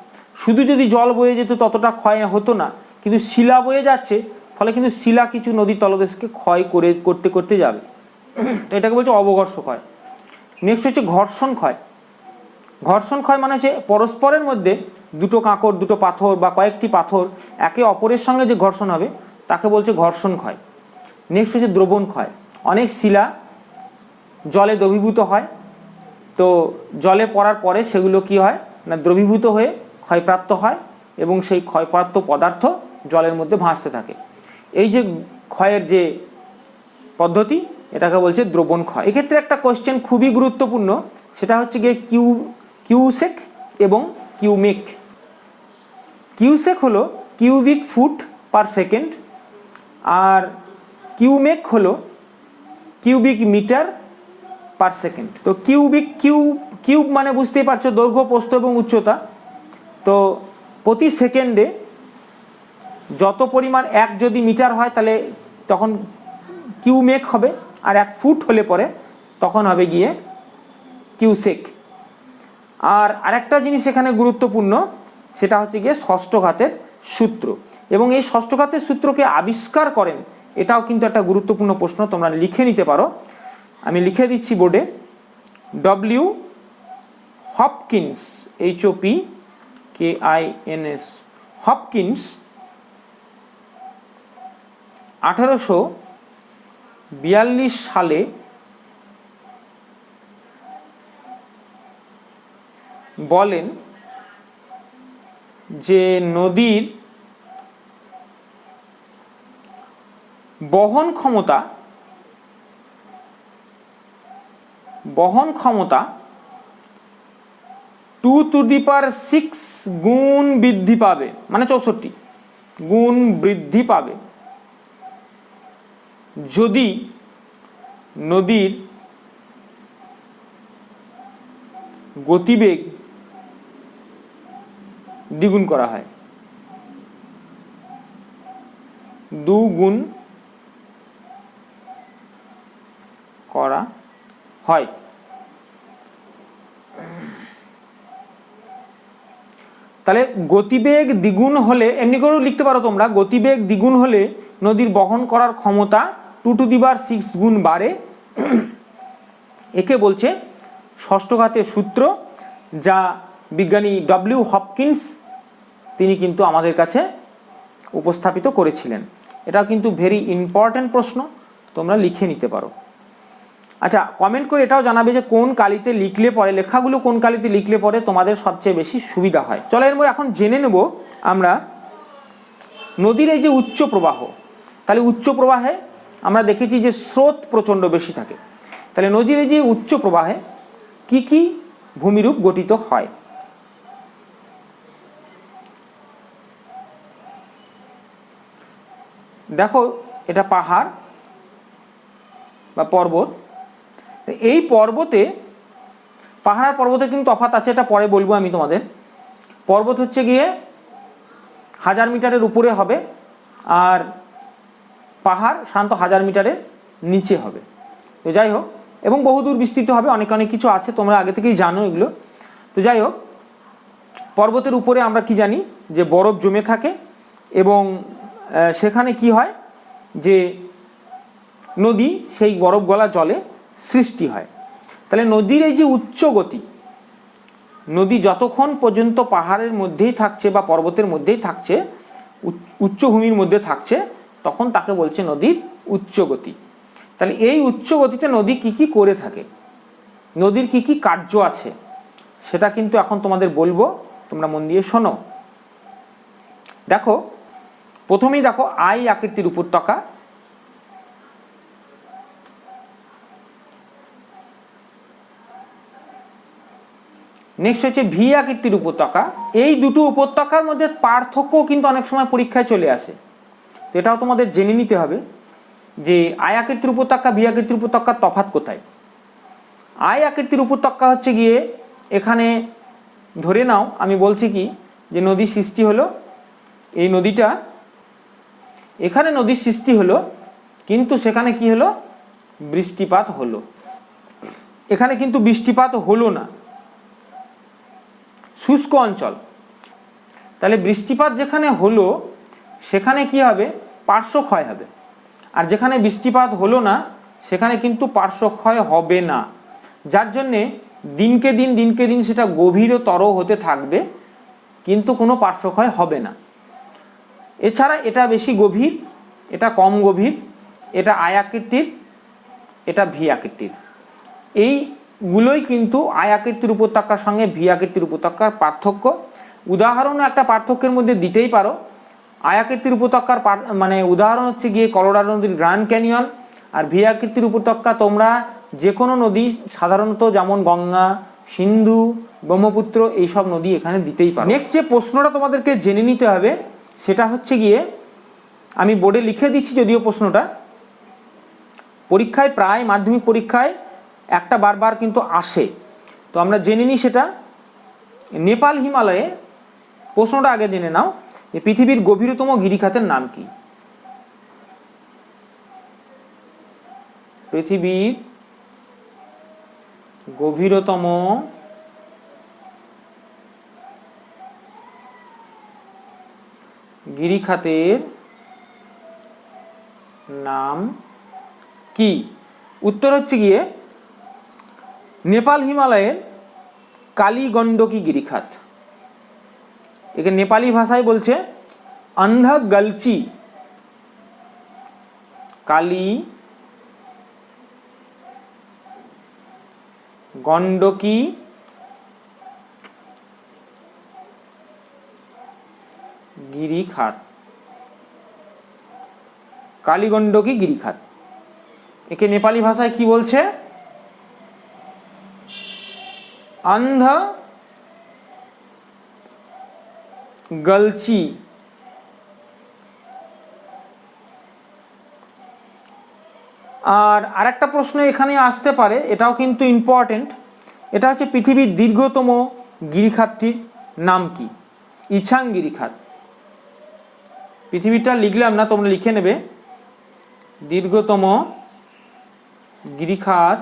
শুধু যদি জল বয়ে যেত ততটা ক্ষয় হতো না, কিন্তু শিলা বয়ে যাচ্ছে ফলে কিন্তু শিলা কিছু নদীর তলদেশকে ক্ষয় করতে করতে যাবে, তো এটাকে বলছে অবঘর্ষ ক্ষয়। নেক্সট হচ্ছে ঘর্ষণ ক্ষয়। ঘর্ষণ ক্ষয় মানে হচ্ছে পরস্পরের মধ্যে দুটো কাঁকড়, দুটো পাথর বা কয়েকটি পাথর একে অপরের সঙ্গে যে ঘর্ষণ হবে তাকে বলছে ঘর্ষণ ক্ষয়। নেক্সট হচ্ছে দ্রবণ ক্ষয়। অনেক শিলা জলে দ্রবীভূত হয়, তো জলে পড়ার পরে সেগুলো কি হয় না দ্রবীভূত হয়ে ক্ষয়প্রাপ্ত হয় এবং সেই ক্ষয়প্রাপ্ত পদার্থ জলের মধ্যে ভাসতে থাকে। এই যে ক্ষয়ের যে পদ্ধতি এটাকে বলছে দ্রবণ ক্ষয়। এক্ষেত্রে একটা কোয়েশ্চেন খুবই গুরুত্বপূর্ণ, সেটা হচ্ছে গিয়ে কিউসেক এবং কিউমেক। কিউসেক হলো কিউবিক ফুট পার সেকেন্ড, আর কিউমেক হলো কিউবিক মিটার পার সেকেন্ড। তো কিউব মানে বুঝতেই পারছো দৈর্ঘ্য, প্রস্থ এবং উচ্চতা। তো প্রতি সেকেন্ডে যত পরিমাণ 1 যদি মিটার হয় তাহলে তখন কিউমেক হবে, আর 1 ফুট হলে পরে তখন হবে গিয়ে কিউসেক। আর আরেকটা জিনিস এখানে গুরুত্বপূর্ণ, সেটা হচ্ছে গিয়ে ষষ্ঠঘাতের সূত্র, এবং এই ষষ্ঠঘাতের সূত্রকে আবিষ্কার করেন এটাও কিন্তু একটা গুরুত্বপূর্ণ প্রশ্ন, তোমরা লিখে নিতে পারো। আমি লিখে দিচ্ছি বোর্ডে, ডব্লিউ হপকিন্স, HOPKINS, হপকিন্স 1842 সালে বলেন যে নদীর বহন ক্ষমতা 2⁶ গুণ বৃদ্ধি পাবে, মানে 64 গুণ বৃদ্ধি পাবে যদি নদীর গতিবেগ দ্বিগুণ করা হয়, 2 গুণ করা হয়। তাহলে গতিবেগ দ্বিগুণ হলে এমনি করেও লিখতে পারো তোমরা, গতিবেগ দ্বিগুণ হলে নদীর বহন করার ক্ষমতা 2⁶ গুণ বাড়ে। একে বলছে ষষ্ঠঘাতের সূত্র, যা বিজ্ঞানী ডব্লিউ হপকিন্স তিনি কিন্তু আমাদের কাছে উপস্থাপিত করেছিলেন। এটা কিন্তু ভেরি ইম্পর্ট্যান্ট প্রশ্ন, তোমরা লিখে নিতে পারো। আচ্ছা, কমেন্ট করে এটাও জানাবে যে কোন কালিতে লিখলে পরে, লেখাগুলো কোন কালিতে লিখলে পরে তোমাদের সবচেয়ে বেশি সুবিধা হয়। চলো এর মধ্যে এখন জেনে নেব আমরা নদীর এই যে উচ্চ প্রবাহ, তাহলে উচ্চ প্রবাহে আমরা দেখেছি যে স্রোত প্রচণ্ড বেশি থাকে। তাহলে নদীর এই যে উচ্চ প্রবাহে কি কি ভূমিরূপ গঠিত হয়? দেখো, এটা পাহাড় বা পর্বত। এই পর্বতে, পাহাড় আর পর্বতে কিন্তু তফাৎ আছে, এটা পরে বলবো আমি তোমাদের। পর্বত হচ্ছে গিয়ে 1000 মিটারের উপরে হবে, আর পাহাড় শান্ত 1000 মিটারের নিচে হবে। তো যাই হোক, এবং বহুদূর বিস্তৃত হবে, অনেক অনেক কিছু আছে, তোমরা আগে থেকেই জানো এগুলো। তো যাই হোক, পর্বতের উপরে আমরা কি জানি যে বরফ জমে থাকে, এবং সেখানে কি হয় যে নদী সেই বরফ গলা জলে সৃষ্টি হয়। তাহলে নদীর এই যে উচ্চ গতি, নদী যতক্ষণ পর্যন্ত পাহাড়ের মধ্যেই থাকছে বা পর্বতের মধ্যেই থাকছে, উচ্চভূমির মধ্যে থাকছে, তখন তাকে বলছে নদীর উচ্চ গতি। তাহলে এই উচ্চ গতিতে নদী কি কি করে থাকে, নদীর কি কি কার্য আছে, সেটা কিন্তু এখন তোমাদের বলবো, তোমরা মন দিয়ে শোনো। দেখো, প্রথমেই দেখো আই আকৃতির উপত্যকা, নেক্সট হচ্ছে ভি আকৃতির উপত্যকা। এই দুটো উপত্যকার মধ্যে পার্থক্য কিন্তু অনেক সময় পরীক্ষায় চলে আসে, তো এটাও তোমাদের জেনে নিতে হবে যে আই আকৃতির উপত্যকা, ভি আকৃতির উপত্যকার তফাৎ কোথায়। আই আকৃতির উপত্যকা হচ্ছে গিয়ে, এখানে ধরে নাও আমি বলছি কি যে নদীর সৃষ্টি হলো, এই নদীটা, এখানে নদীর সৃষ্টি হলো, কিন্তু সেখানে কি হলো, বৃষ্টিপাত হলো। এখানে কিন্তু বৃষ্টিপাত হলো না, শুষ্ক অঞ্চল। তাহলে বৃষ্টিপাত যেখানে হলো সেখানে কি হবে, পার্শ্বক্ষয় হবে, আর যেখানে বৃষ্টিপাত হলো না সেখানে কিন্তু পার্শ্বক্ষয় হবে না, যার জন্যে দিনকে দিন সেটা গভীরতর হতে থাকবে, কিন্তু কোনো পার্শ্বক্ষয় হবে না। এছাড়া এটা বেশি গভীর, এটা কম গভীর, এটা আই আকৃতির, এটা ভি আকৃতির। এইগুলোই কিন্তু আই আকৃতির উপত্যকার সঙ্গে ভি আকৃতির উপত্যকার পার্থক্য। উদাহরণও একটা পার্থক্যের মধ্যে দিতেই পারো। আই আকৃতির উপত্যকার মানে উদাহরণ হচ্ছে গিয়ে কলোরাডো নদীর গ্র্যান্ড ক্যানিয়ন, আর ভি আকৃতির উপত্যকা তোমরা যে কোনো নদী, সাধারণত যেমন গঙ্গা, সিন্ধু, ব্রহ্মপুত্র, এইসব নদী এখানে দিতেই পারো। নেক্সট যে প্রশ্নটা তোমাদেরকে জেনে নিতে হবে সেটা হচ্ছে গিয়ে, আমি বোর্ডে লিখে দিচ্ছি যদিও প্রশ্নটা, পরীক্ষায় প্রায় মাধ্যমিক পরীক্ষায় একটা বারবার কিন্তু আসে, তো আমরা জেনে নিই সেটা। নেপাল হিমালয়ে, প্রশ্নটা আগে জেনে নাও, যে পৃথিবীর গভীরতম গিরিখাতের নাম কি? পৃথিবীর গভীরতম গিরিখাতের নাম কি? উত্তর হচ্ছে গিয়ে নেপাল হিমালয়ের কালীগণ্ডকী গিরিখাত। একে নেপালি ভাষায় বলছে অন্ধ গলচি, কালী গণ্ডকী গিরিখাত, কালীগণ্ডকী গিরিখাত। একে নেপালি ভাষায় কি বলছে? অন্ধ গলচি। আর আরেকটা প্রশ্ন এখানে আসতে পারে, এটাও কিন্তু ইম্পর্টেন্ট, এটা হচ্ছে পৃথিবীর দীর্ঘতম গিরিখাতটির নাম কি? ইছাং গিরিখাত। পৃথিবীটা লিখলাম না, তোমরা লিখে নেবে। দীর্ঘতম গিরিখাত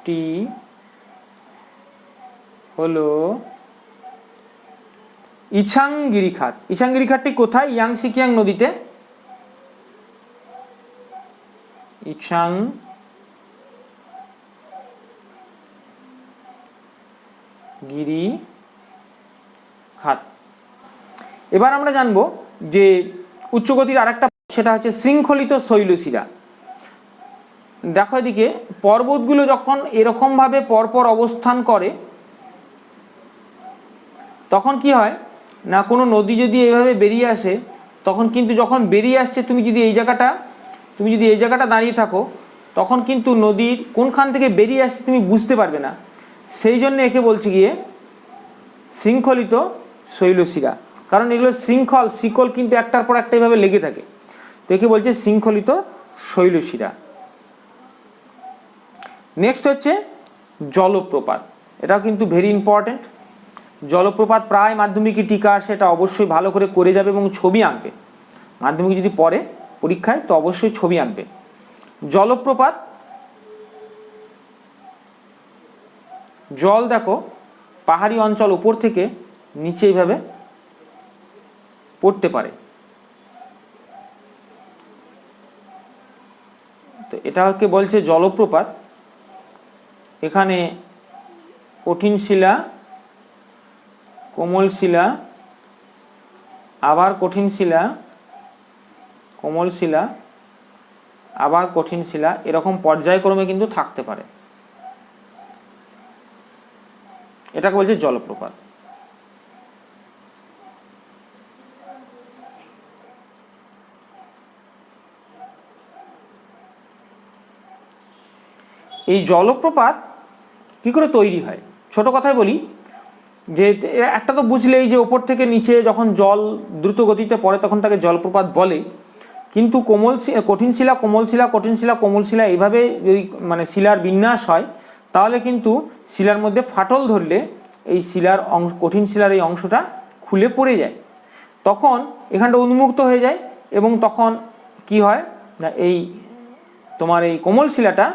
টি হলো ইছাং গিরিখাত। ইছাং গিরিখাতটি কোথায়? ইয়াংসিকিয়াং নদীতে। ইছাং গিরিখাত। এবার আমরা জানবো যে উচ্চগতির আরেকটা সেটা হচ্ছে শৃঙ্খলিত শৈলশিরা। দেখো এদিকে পর্বতগুলো যখন এরকমভাবে পরপর অবস্থান করে তখন কি হয় না, কোনো নদী যদি এইভাবে বেরিয়ে আসে তখন কিন্তু যখন বেরিয়ে আসছে তুমি যদি এই জায়গাটা দাঁড়িয়ে থাকো তখন কিন্তু নদীর কোনখান থেকে বেরিয়ে আসছে তুমি বুঝতে পারবে না। সেই জন্য একে বলছে গিয়ে শৃঙ্খলিত শৈলশিরা, কারণ এগুলো শিকল কিন্তু একটার পর একটা এইভাবে লেগে থাকে, তো একে বলছে শৃঙ্খলিত শৈলশিরা। নেক্সট হচ্ছে জলপ্রপাত, এটাও কিন্তু ভেরি ইম্পর্টেন্ট। জলপ্রপাত প্রায় মাধ্যমিকে টিকা আসে, এটা অবশ্যই ভালো করে করে যাবে এবং ছবি আঁকবে। মাধ্যমিক যদি পড়ে পরীক্ষায় তো অবশ্যই ছবি আঁকবে। জলপ্রপাত, জল দেখো পাহাড়ি অঞ্চল উপর থেকে নিচে এইভাবে পড়তে পারে, তো এটাকে বলছে জলপ্রপাত। এখানে কঠিন শিলা, কোমল শিলা, আবার কঠিন শিলা, কোমল শিলা, আবার কঠিন শিলা, এরকম পর্যায়ক্রমে কিন্তু থাকতে পারে, এটাকে বলছে জলপ্রপাত। এই জলপ্রপাত কি করে তৈরি হয়, ছোট কথায় বলি যে একটা তো বুঝলেই যে ওপর থেকে নিচে যখন জল দ্রুত গতিতে পড়ে তখন তাকে জলপ্রপাত বলে, কিন্তু কঠিন শিলা, কোমল শিলা, কঠিন শিলা, কোমল শিলা এইভাবে যদি মানে শিলার বিন্যাস হয় তাহলে কিন্তু শিলার মধ্যে ফাটল ধরলে এই শিলার কঠিন শিলার এই অংশটা খুলে পড়ে যায়, তখন এখানটা উন্মুক্ত হয়ে যায় এবং তখন কি হয় না এই তোমার এই কোমল শিলাটা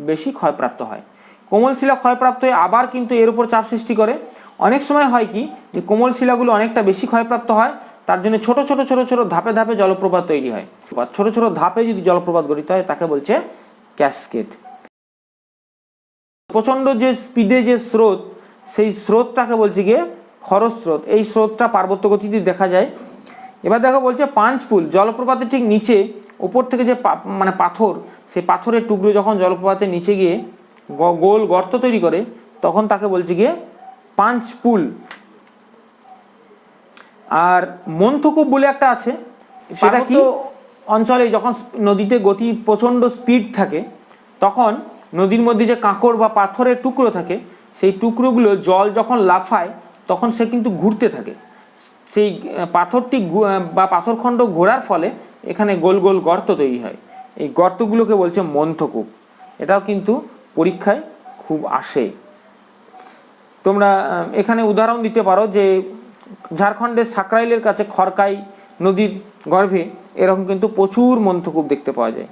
বেশি ক্ষয়প্রাপ্ত হয়। কোমল শিলা ক্ষয়প্রাপ্ত হয়ে আবার কিন্তু এর উপর চাপ সৃষ্টি করে। অনেক সময় হয় কি যে কোমল শিলাগুলো অনেকটা বেশি ক্ষয়প্রাপ্ত হয়, তার জন্য ছোট ছোট ছোট ছোট ধাপে ধাপে জলপ্রপাত তৈরি হয়। ছোট ছোট ধাপে যদি জলপ্রপাত গঠিত হয় তাকে বলছে ক্যাসকেড। প্রচণ্ড যে স্পিডে যে স্রোত, সেই স্রোতটাকে বলছে গিয়ে খরস্রোত। এই স্রোতটা পার্বত্য গতিতে দেখা যায়। এবার দেখো বলছে পাঞ্চপুল, জলপ্রপাতের ঠিক নিচে উপর থেকে যে মানে পাথর, সেই পাথরের টুকরো যখন জলপ্রপাতের নিচে গিয়ে গোল গর্ত তৈরি করে তখন তাকে বলছে গিয়ে পাঞ্চপুল। আর মন্থকূপ বলে একটা আছে, সেটা কি অঞ্চলে যখন নদীতে গতি প্রচণ্ড স্পিড থাকে তখন নদীর মধ্যে যে কাঁকড় বা পাথরের টুকরো থাকে সেই টুকরোগুলো জল যখন লাফায় তখন সে কিন্তু ঘুরতে থাকে, সেই পাথরটি বা পাথরখণ্ড ঘোরার ফলে এখানে গোল গোল গর্ত তৈরি হয়, এই গর্তগুলোকে বলছে মন্থকূপ। এটাও কিন্তু পরীক্ষায় খুব আসে। তোমরা এখানে উদাহরণ দিতে পারো যে ঝাড়খণ্ডের সাকরাইলের কাছে খড়কাই নদীর গর্ভে এরকম কিন্তু প্রচুর মন্থকূপ দেখতে পাওয়া যায়।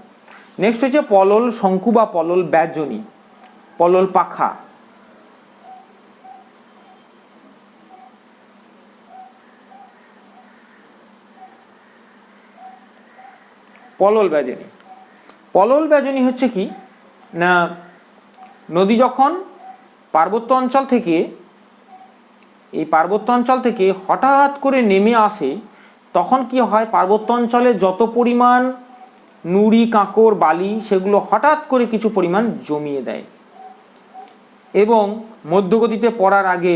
নেক্সট হচ্ছে পলল শঙ্কু বা পলল ব্যাজনী, পলল পাখা। পলল ব্যাজনী, পলল ব্যাজনী হচ্ছে কি না, নদী যখন পার্বত্য অঞ্চল থেকে হঠাৎ করে নেমে আসে তখন কি হয়, পার্বত্য অঞ্চলে যত পরিমাণ নুড়ি কাঁকড় বালি সেগুলো হঠাৎ করে কিছু পরিমাণ জমিয়ে দেয় এবং মধ্যগতিতে পড়ার আগে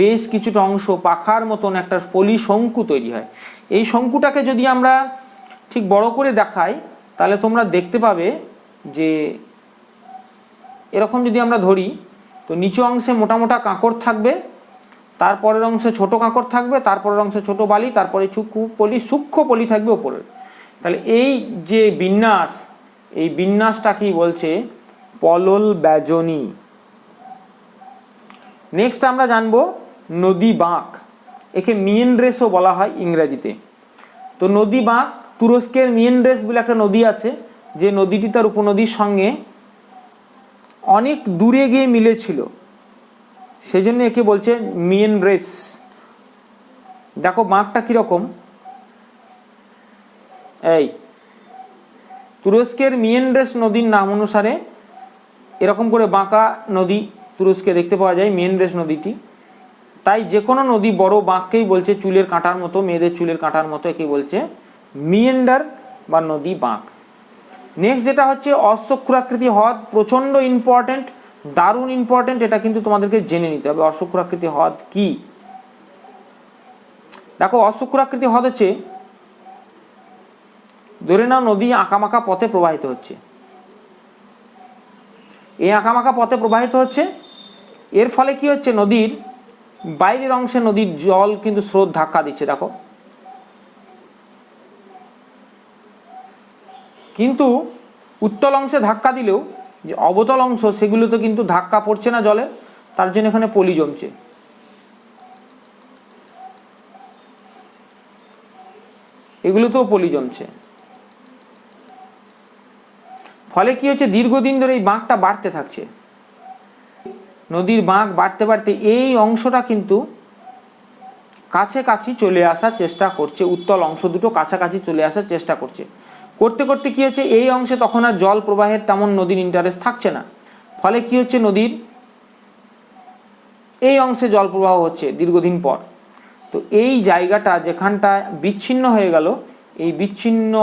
বেশ কিছুটা অংশ পাখার মতন একটা পলি শঙ্কু তৈরি হয়। এই শঙ্কুটাকে যদি আমরা ঠিক বড় করে দেখাই তাহলে তোমরা দেখতে পাবে যে এরকম যদি আমরা ধরি তো নিচু অংশে মোটা মোটা কাঁকড় থাকবে, তারপরের অংশে ছোট কাঁকড় থাকবে, তারপরের অংশে ছোট বালি, তারপরে সূক্ষ্ম পলি থাকবে ওপরের। তাহলে এই যে বিন্যাস, এই বিন্যাসটাকেই বলছে পলল ব্যাজনী। নেক্সট আমরা জানবো নদী বাঁক, একে মিয়েন্ড্রেসও বলা হয় ইংরেজিতে। তো নদী বাঁক, তুরস্কের মিয়েন্ড্রেস বলে একটা নদী আছে যে নদীটি তার উপনদীর সঙ্গে অনেক দূরে গিয়ে মিলেছিল, সেই জন্য একে বলছে মিয়েন্ড্রেস। দেখো বাঁকটা কিরকম, এই তুরস্কের মিয়েন্ড্রেস নদীর নাম অনুসারে এরকম করে বাঁকা নদী তুরস্কে দেখতে পাওয়া যায়, মিয়েন্ড্রেস নদীটি। তাই যে কোনো নদী বড় বাঁককেই বলছে চুলের কাঁটার মতো, মেয়েদের চুলের কাঁটার মতো, একে বলছে মিয়েন্ডার বা নদী বাঁক। নেক্সট যেটা হচ্ছে অশ্বক্ষুরাকৃতি হ্রদ, প্রচণ্ড ইম্পর্টেন্ট, দারুণ ইম্পর্টেন্ট, এটা কিন্তু তোমাদেরকে জেনে নিতে হবে অশ্বক্ষুরাকৃতি হ্রদ কি। দেখো অশ্বক্ষুরাকৃতি হ্রদ হচ্ছে, ধরে নাও নদী আঁকামাকা পথে প্রবাহিত হচ্ছে, এই আঁকামাকা পথে প্রবাহিত হচ্ছে, এর ফলে কি হচ্ছে, নদীর বাইরের অংশে নদীর জল কিন্তু স্রোত ধাক্কা দিচ্ছে, দেখো, কিন্তু উত্তল অংশে ধাক্কা দিলেও যে অবতল অংশ সেগুলোতে কিন্তু ধাক্কা পড়ছে না জলে, তার জন্য এখানে পলি জমছে। এগুলোতেও পলি জমছে, ফলে কি হচ্ছে, দীর্ঘদিন ধরে এই বাঁকটা বাড়তে থাকছে। নদীর বাঁক বাড়তে বাড়তে এই অংশটা কিন্তু কাছাকাছি চলে আসার চেষ্টা করছে, উত্তল অংশ দুটো কাছাকাছি চলে আসার চেষ্টা করছে। করতে করতে কি হচ্ছে, এই অংশে তখন আর জল প্রবাহের তেমন নদীর ইন্টারেস্ট থাকছে না, ফলে কি হচ্ছে, নদীর এই অংশে জল প্রবাহ হচ্ছে দীর্ঘদিন পর। তো এই জায়গাটা যেখানটা বিচ্ছিন্ন হয়ে গেল, এই বিচ্ছিন্ন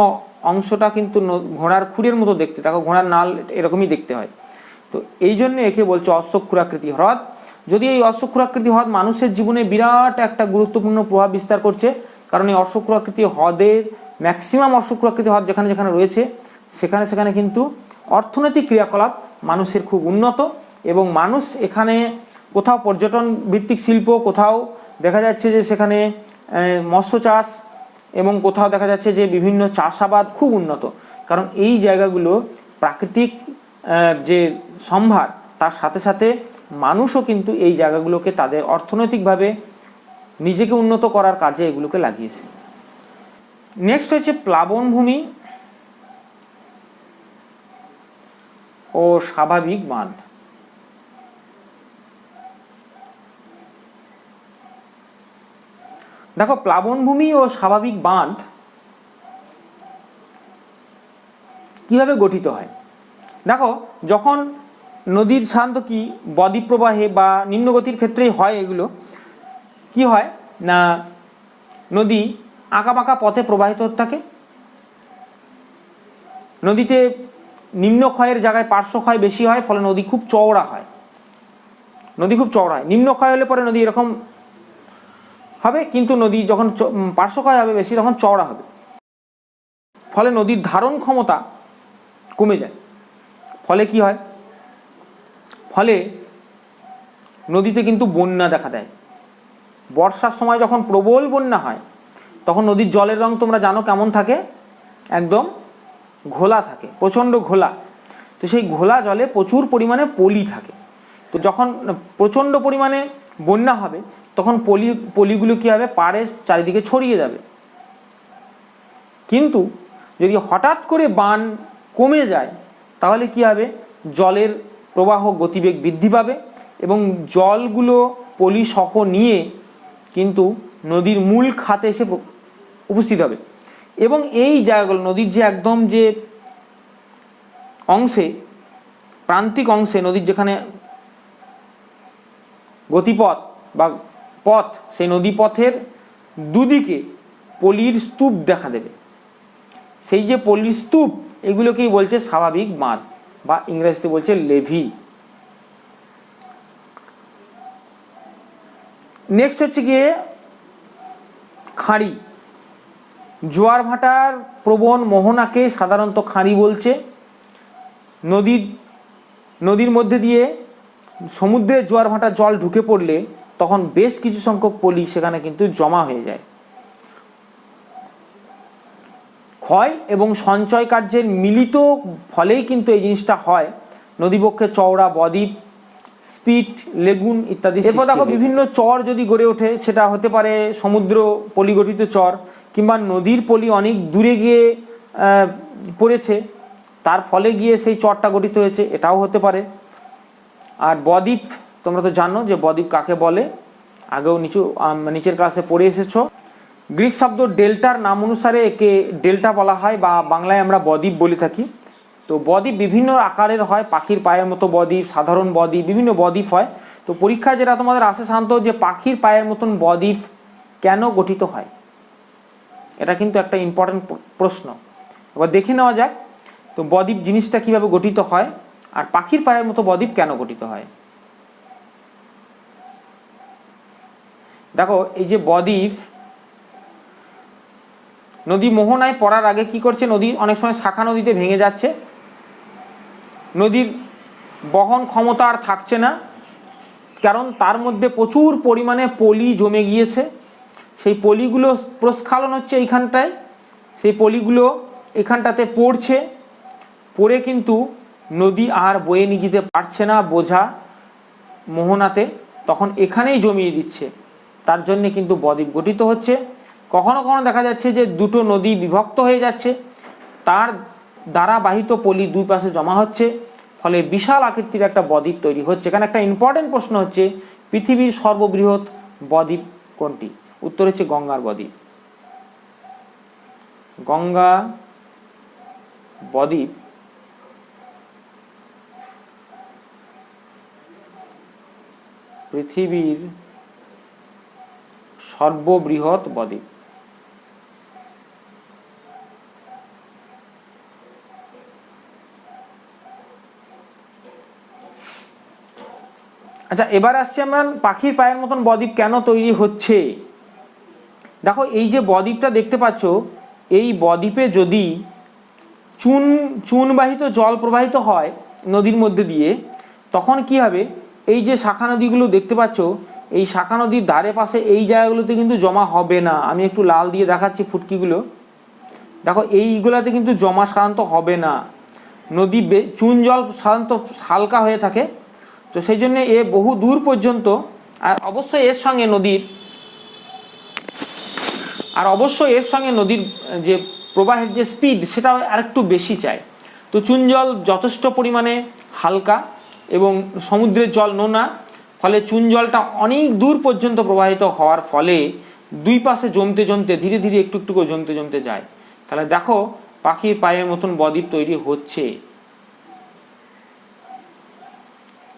অংশটা কিন্তু ঘোড়ার খুঁড়ের মতো দেখতে, দেখো ঘোড়ার নাল এরকমই দেখতে হয়। তো এই জন্য একে বলছে অশ্বক্ষুরাকৃতি হ্রদ। যদি এই অশ্বক্ষুরাকৃতি হ্রদ মানুষের জীবনে বিরাট একটা গুরুত্বপূর্ণ প্রভাব বিস্তার করছে, কারণ এই অশ্বক্ষুরাকৃতি হ্রদের ম্যাক্সিমাম অশ্বক্ষুরাকৃতি হ্রদ যেখানে যেখানে রয়েছে সেখানে সেখানে কিন্তু অর্থনৈতিক ক্রিয়াকলাপ মানুষের খুব উন্নত, এবং মানুষ এখানে কোথাও পর্যটন ভিত্তিক শিল্প, কোথাও দেখা যাচ্ছে যে সেখানে মৎস্য চাষ, এবং কোথাও দেখা যাচ্ছে যে বিভিন্ন চাষাবাদ খুব উন্নত, কারণ এই জায়গাগুলো প্রাকৃতিক যে সম্ভার, তার সাথে সাথে মানুষও কিন্তু এই জায়গাগুলোকে তাদের অর্থনৈতিকভাবে নিজেকে উন্নত করার কাজে এগুলোকে লাগিয়েছে। নেক্সট হচ্ছে প্লাবনভূমি ও স্বাভাবিক বাঁধ। দেখো প্লাবনভূমি ও স্বাভাবিক বাঁধ কিভাবে গঠিত হয়। দেখো যখন নদীর সাধারণত কি বদ্বীপ প্রবাহে বা নিম্নগতির ক্ষেত্রেই হয়, এগুলো কি হয় না, নদী আঁকাবাঁকা পথে প্রবাহিত হতে থাকে, নদীতে নিম্নক্ষয়ের জায়গায় পার্শ্বক্ষয় বেশি হয়, ফলে নদী খুব চওড়া হয়, নদী খুব চওড়া হয়। নিম্নক্ষয় হলে পরে নদী এরকম হবে, কিন্তু নদী যখন পার্শ্বক্ষয় হবে বেশি তখন চওড়া হবে, ফলে নদীর ধারণ ক্ষমতা কমে যায়। ফলে কি হয়, ফলে নদীতে কিন্তু বন্যা দেখা দেয়। বর্ষার সময় যখন প্রবল বন্যা হয় তখন নদীর জলের রং তোমরা জানো কেমন থাকে, একদম ঘোলা থাকে, প্রচণ্ড ঘোলা। তো সেই ঘোলা জলে প্রচুর পরিমাণে পলি থাকে। তো যখন প্রচণ্ড পরিমাণে বন্যা হবে তখন পলিগুলো কী হবে, পাড়ে চারিদিকে ছড়িয়ে যাবে। কিন্তু যদি হঠাৎ করে বান কমে যায় তাহলে কি হবে, জলের প্রবাহ গতিবেগ বৃদ্ধি পাবে এবং জলগুলো পলি সহ নিয়ে কিন্তু নদীর মূল খাতে এসে উপস্থিত হবে। এবং এই জায়গাগুলো নদীর যে একদম যে অংশে, প্রান্তিক অংশে, নদীর যেখানে গতিপথ বা পথ, সেই নদী পথের দুদিকে পলির স্তূপ দেখা দেবে। সেই যে পলির স্তূপ, এগুলোকেই বলছে স্বাভাবিক বাঁধ, বা ইংরেজিতে বলছে লেভি। নেক্সট হচ্ছে গিয়ে খাঁড়ি। জোয়ার ভাটার প্রবণ মোহনাকে সাধারণত খাঁড়ি বলছে। নদীর মধ্যে দিয়ে সমুদ্রের জোয়ার ভাটার জল ঢুকে পড়লে তখন বেশ কিছু সংখ্যক পলি সেখানে কিন্তু জমা হয়ে যায়। ক্ষয় এবং সঞ্চয় কার্যের মিলিত ফলেই কিন্তু এই জিনিসটা হয়। নদীবক্ষে চওড়া বদ্বীপ, স্পিট, লেগুন ইত্যাদি। এরপর দেখো বিভিন্ন চর যদি গড়ে ওঠে, সেটা হতে পারে সমুদ্র পলিগঠিত চর, কিংবা নদীর পলি অনেক দূরে গিয়ে পড়েছে, তার ফলে গিয়ে সেই চরটা গঠিত হয়েছে, এটাও হতে পারে। আর বদ্বীপ, তোমরা তো জানো যে বদ্বীপ কাকে বলে, আগেও নিচের ক্লাসে পড়ে এসেছো। গ্রিক শব্দ ডেল্টার নাম অনুসারে একে ডেল্টা বলা হয়, বা বাংলায় আমরা বদ্বীপ বলে থাকি। তো বদ্বীপ বিভিন্ন আকারের হয়, পাখির পায়ের মতো বদ্বীপ, সাধারণ বদ্বীপ, বিভিন্ন বদ্বীপ হয়। তো পরীক্ষায় যেটা তোমাদের আসে সাধারণত যে পাখির পায়ের মতন বদ্বীপ কেন গঠিত হয়, এটা কিন্তু একটা ইম্পর্টেন্ট প্রশ্ন। এবার দেখে নেওয়া যাক তো বদ্বীপ জিনিসটা কিভাবে গঠিত হয় আর পাখির পায়ের মতো বদ্বীপ কেন গঠিত হয়। দেখো এই যে বদ্বীপ, নদী মোহনায় পড়ার আগে কি করছে, নদী অনেক সময় শাখা নদীতে ভেঙে যাচ্ছে, নদীর বহন ক্ষমতা আর থাকছে না, কারণ তার মধ্যে প্রচুর পরিমাণে পলি জমে গিয়েছে। সেই পলিগুলো প্রস্খালন হচ্ছে এইখানটায়, সেই পলিগুলো এখানটাতে পড়ছে, পড়ে কিন্তু নদী আর বয়ে নিয়ে যেতে পারছে না বোঝা মোহনাতে, তখন এখানেই জমিয়ে দিচ্ছে, তার জন্যে কিন্তু বদ্বীপ গঠিত হচ্ছে। কখনো কখনো দেখা যাচ্ছে যে দুটো নদী বিভক্ত হয়ে যাচ্ছে, তার দ্বারা বাহিত পলি দুই পাশে জমা হচ্ছে, ফলে বিশাল আকৃতির একটা বদ্বীপ তৈরি হচ্ছে। এখানে একটা ইম্পর্টেন্ট প্রশ্ন হচ্ছে, পৃথিবীর সর্ববৃহৎ বদ্বীপ কোনটি? উত্তর হচ্ছে গঙ্গার বদ্বীপ। গঙ্গা বদ্বীপ পৃথিবীর সর্ববৃহৎ বদ্বীপ। আচ্ছা, এবার আসছি আমরা পাখির পায়ের মতন বদ্বীপ কেন তৈরি হচ্ছে। দেখো এই যে বদ্বীপটা দেখতে পাচ্ছ, এই বদ্বীপে যদি চুনবাহিত জল প্রবাহিত হয় নদীর মধ্যে দিয়ে, তখন কি হবে, এই যে শাখা নদীগুলো দেখতে পাচ্ছ, এই শাখা নদীর ধারে পাশে এই জায়গাগুলোতে কিন্তু জমা হবে না। আমি একটু লাল দিয়ে দেখাচ্ছি ফুটকিগুলো, দেখো এইগুলাতে কিন্তু জমা সাধারণত হবে না। নদী চুন জল সাধারণত হালকা হয়ে থাকে, তো সেই জন্য এ বহু দূর পর্যন্ত, আর অবশ্যই এর সঙ্গে নদীর যে প্রবাহের যে স্পিড সেটা আরেকটু বেশি চায়। তো চুন জল যথেষ্ট পরিমাণে হালকা এবং সমুদ্রের জল নোনা, ফলে চুন জলটা অনেক দূর পর্যন্ত প্রবাহিত হওয়ার ফলে দুই পাশে জমতে জমতে ধীরে ধীরে একটু একটু করে জমতে যায়। তাহলে দেখো পাখির পায়ের মতন বদ্বীপ তৈরি হচ্ছে।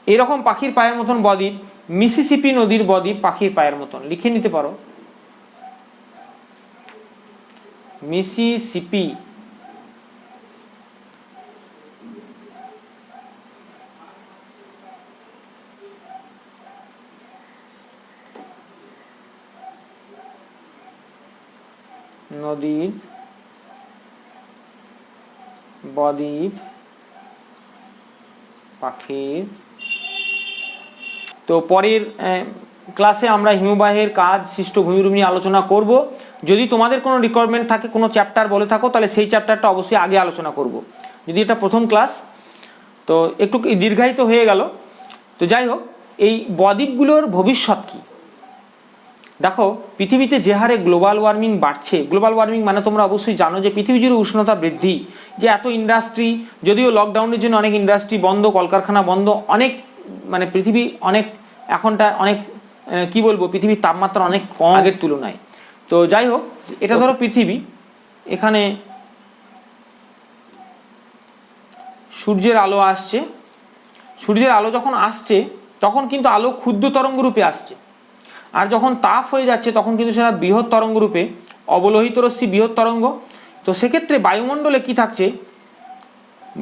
এরকম পাখির পায়ের মতন বদ্বীপ, মিসিসিপি নদীর বদ্বীপ পাখির পায়ের মতন, লিখে নিতে পারো, মিসিসিপি নদীর বদ্বীপ পাখির। তো পরের ক্লাসে আমরা হিমবাহের কাজ, সৃষ্ট ভূমিরূপ নিয়ে আলোচনা করব। যদি তোমাদের কোনো রিকোয়ারমেন্ট থাকে, কোনো চ্যাপ্টার বলে থাকো, তাহলে সেই চ্যাপ্টারটা অবশ্যই আগে আলোচনা করব। যদি এটা প্রথম ক্লাস, তো একটু দীর্ঘায়িত হয়ে গেল। তো যাই হোক, এই বদ্বীপগুলোর ভবিষ্যৎ কী। দেখো পৃথিবীতে যে হারে গ্লোবাল ওয়ার্মিং বাড়ছে, গ্লোবাল ওয়ার্মিং মানে তোমরা অবশ্যই জানো যে পৃথিবী জুড়ে উষ্ণতা বৃদ্ধি, যে এত ইন্ডাস্ট্রি, যদিও লকডাউনের জন্য অনেক ইন্ডাস্ট্রি বন্ধ, কলকারখানা বন্ধ, অনেক মানে পৃথিবী অনেক এখনটা অনেক কি বলবো, পৃথিবীর তাপমাত্রা অনেক কম আগের তুলনায়। তো যাই হোক, এটা ধরো পৃথিবী, এখানে সূর্যের আলো আসছে, সূর্যের আলো যখন আসছে তখন কিন্তু আলো ক্ষুদ্র তরঙ্গ রূপে আসছে, আর যখন তাপ হয়ে যাচ্ছে তখন কিন্তু সেটা বৃহৎ তরঙ্গ রূপে, অবলোহিত রশ্মি বৃহৎ তরঙ্গ। তো সেক্ষেত্রে বায়ুমণ্ডলে কি থাকছে,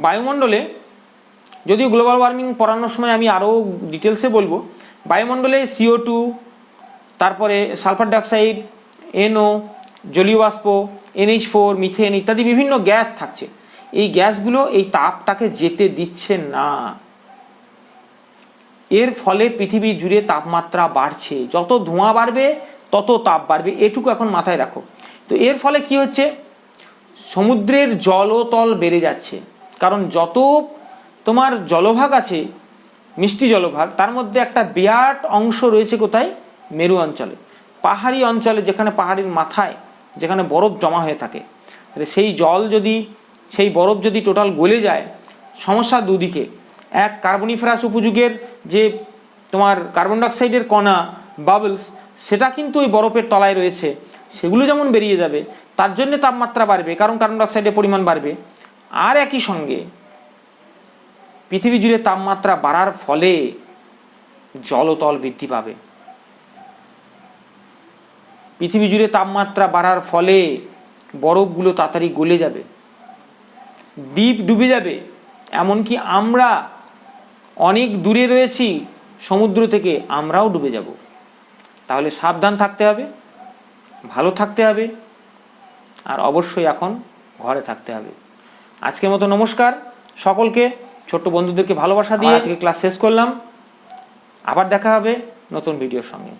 বায়ুমণ্ডলে, যদিও গ্লোবাল ওয়ার্মিং পড়ানোর সময় আমি আরও ডিটেলসে বলবো, বায়ুমণ্ডলে CO2, তারপরে সালফার ডাইঅক্সাইড, NO, জলীয় বাষ্প, NH4, মিথেন ইত্যাদি বিভিন্ন গ্যাস থাকছে। এই গ্যাসগুলো এই তাপটাকে যেতে দিচ্ছে না, এর ফলে পৃথিবী জুড়ে তাপমাত্রা বাড়ছে। যত ধোঁয়া বাড়বে তত তাপ বাড়বে, এটুকু এখন মাথায় রাখো। তো এর ফলে কি হচ্ছে, সমুদ্রের জলতল বেড়ে যাচ্ছে, কারণ যত তোমার জলভাগ আছে, মিষ্টি জলভাগ, তার মধ্যে একটা বিরাট অংশ রয়েছে কোথায়, মেরু অঞ্চলে, পাহাড়ি অঞ্চলে, যেখানে পাহাড়ির মাথায় যেখানে বরফ জমা হয়ে থাকে। তাহলে সেই জল যদি, সেই বরফ যদি টোটাল গলে যায়, সমস্যা দুদিকে। এক, কার্বনিফেরাস উপযুগের যে তোমার কার্বন ডাইঅক্সাইডের কণা, বাবলস, সেটা কিন্তু ওই বরফের তলায় রয়েছে, সেগুলো যেমন বেরিয়ে যাবে, তার জন্য তাপমাত্রা বাড়বে, কারণ কার্বন ডাইঅক্সাইডের পরিমাণ বাড়বে। আর একই সঙ্গে পৃথিবী জুড়ে তাপমাত্রা বাড়ার ফলে জলতল বৃদ্ধি পাবে, পৃথিবী জুড়ে তাপমাত্রা বাড়ার ফলে বরফগুলো তাড়াতাড়ি গলে যাবে, দ্বীপ ডুবে যাবে, এমনকি আমরা অনেক দূরে রয়েছি সমুদ্র থেকে, আমরাও ডুবে যাব। তাহলে সাবধান থাকতে হবে, ভালো থাকতে হবে, আর অবশ্যই এখন ঘরে থাকতে হবে। আজকের মতো নমস্কার সকলকে, ছোট্ট বন্ধুদেরকে ভালোবাসা দিয়ে আজকে ক্লাস শেষ করলাম। আবার দেখা হবে নতুন ভিডিওর সঙ্গে।